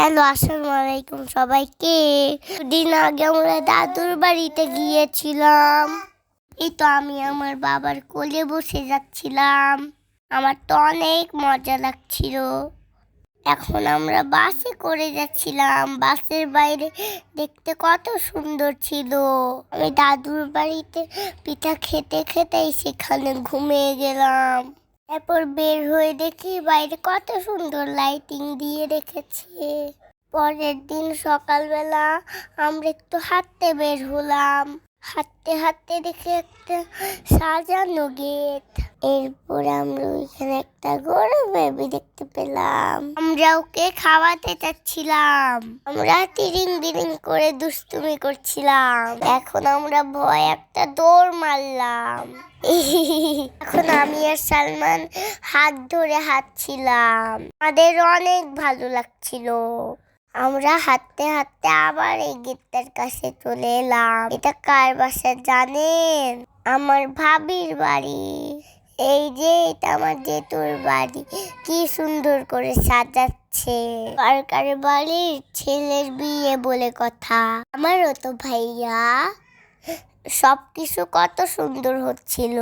Hello, আসসালামু আলাইকুম সবাইকে। দিন আগে আমরা দাদুর বাড়িতে গিয়েছিলাম। এই তো আমি আমার বাবার কোলে বসে যাচ্ছিলাম। আমার তো অনেক মজা লাগছিল। এখন আমরা বাসে করে যাচ্ছিলাম। বাসের বাইরে দেখতে কত সুন্দর ছিল। আমি দাদুর বাড়িতে পিঠা খেতে খেতেই সেখানে ঘুমিয়ে গেলাম। এরপর বের হয়ে দেখি বাইরে কত সুন্দর লাইটিং দিয়ে রেখেছে। পরের দিন সকালবেলা আমরা একটু হাঁটতে বের হলাম। হাঁটতে হাঁটতে দেখি একটা সাজানো গেট। এরপর আমরা ওইখানে একটা গরু বেবি দেখতে পেলাম। আমরা ওকে খাওয়াতে চাচ্ছিলাম। আমরা তিরিং বিরিং করে দুষ্টুমি করছিলাম। এখন আমরা ভয় একটা দৌড় মারলাম। এখন আমি আর সালমান হাত ধরে হাঁটছিলাম। আমাদের অনেক ভালো লাগছিল। আমরা হাঁটতে হাঁটতে আবার এই গেটটার কাছে চলে এলাম। এটা কার বাসা জানেন? আমার ভাবির বাড়ি। এই যে এটা আমার জেঠুর বাড়ি। কি সুন্দর করে সাজাচ্ছে। কার কার বাড়ির ছেলের বিয়ে বলে কথা। আমারও তো ভাইয়া। সবকিছু কত সুন্দর হচ্ছিল।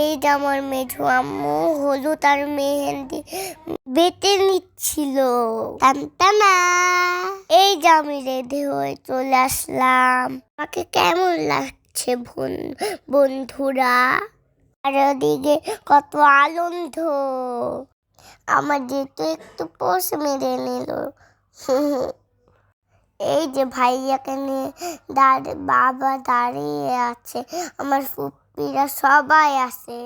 এই যে আমার মেঝো আম্মু হলুদ আর মেহেন্দি বেটে নিচ্ছিল। টানটানা। এই যে আমি রেডি হয়ে চলে আসলাম। আমাকে কেমন লাগছে বন্ধুরা? আর ওদিকে কত আনন্দ। আমার যেহেতু একটু পোষ মেরে নিল। এই যে ভাইয়াকে নিয়ে বাবা দাঁড়িয়ে আছে। আমার ফুপ্পিরা সবাই আছে।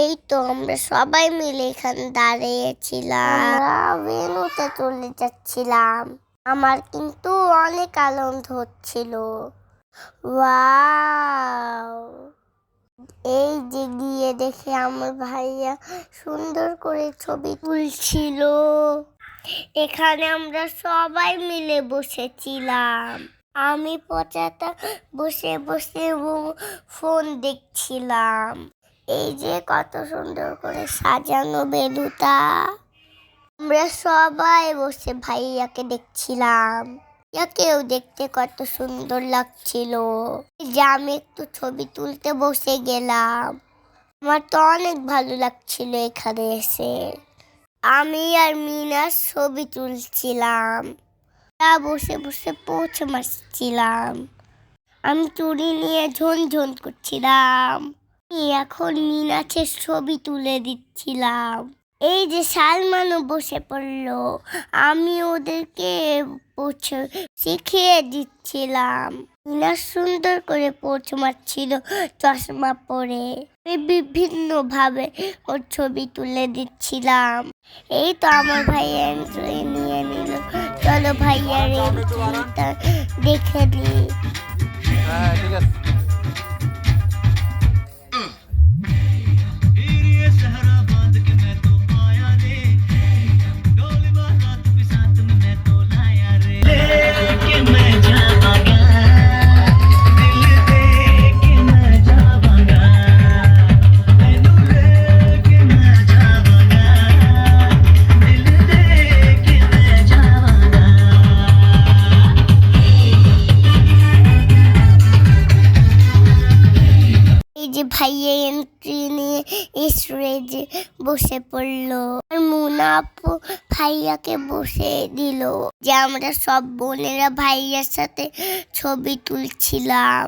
এই তো আমরা সবাই মিলে এখানে দাঁড়িয়েছিলাম। আমরা ভেন্যুতে চলে যাচ্ছিলাম। আমার কিন্তু অনেক আনন্দ হচ্ছিল। ওয়াও! এই যে গিয়ে দেখে আমার ভাইয়া সুন্দর করে ছবি তুলছিল। এখানে আমরা সবাই মিলে বসেছিলাম। আমি পচাটা বসে বসে ফোন দেখছিলাম। এই যে কত সুন্দর করে সাজানো বেলুটা। আমরা সবাই বসে ভাইয়াকে দেখছিলাম। কেউ দেখতে কত সুন্দর লাগছিল। যে আমি একটু ছবি তুলতে বসে গেলাম। আমার তো অনেক ভালো লাগছিল এখানে এসে। আমি আর মিনার ছবি তুলছিলাম। বসে বসে পোছ মারছিলাম। আমি চুড়ি নিয়ে ঝনঝন করছিলাম। এখন মিনাছের ছবি তুলে দিচ্ছিলাম। এই যে সালমানও বসে পড়লো। আমি ওদেরকে শিখিয়ে দিচ্ছিলাম। মিনা সুন্দর করে পোছ মারছিল চশমা পরে। বিভিন্ন ভাবে ওর ছবি তুলে দিচ্ছিলাম। এই তো আমার ভাইয়া এন্ট্রি নিয়ে নিল। চলো ভাইয়ার এন্ট্রিটা দেখে নিই। ঠিক আছে। ভাইয়া এন্ট্রি নিয়ে স্টেজে বসে পড়লো। মুনা আপু ভাইয়াকে বসে দিল। যে আমরা সব বোনেরা ভাইয়ার সাথে ছবি তুলছিলাম।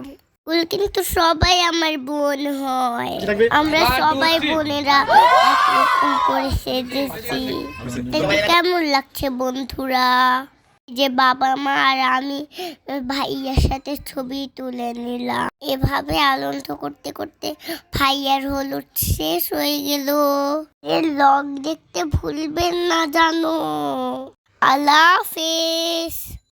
কিন্তু সবাই আমার বোন হয়। আমরা সবাই বোনেরা একরকম করে সেজেছি। দেখতে কেমন লাগছে বন্ধুরা? যে বাবা মা আর আমি ভাইয়ার সাথে ছবি তুলে নিলাম। এভাবে আনন্দ করতে করতে ভাইয়ার হলুদ শেষ হয়ে গেল। এর ব্লগ দেখতে ভুলবেন না জানো। আল্লাহ হাফেজ।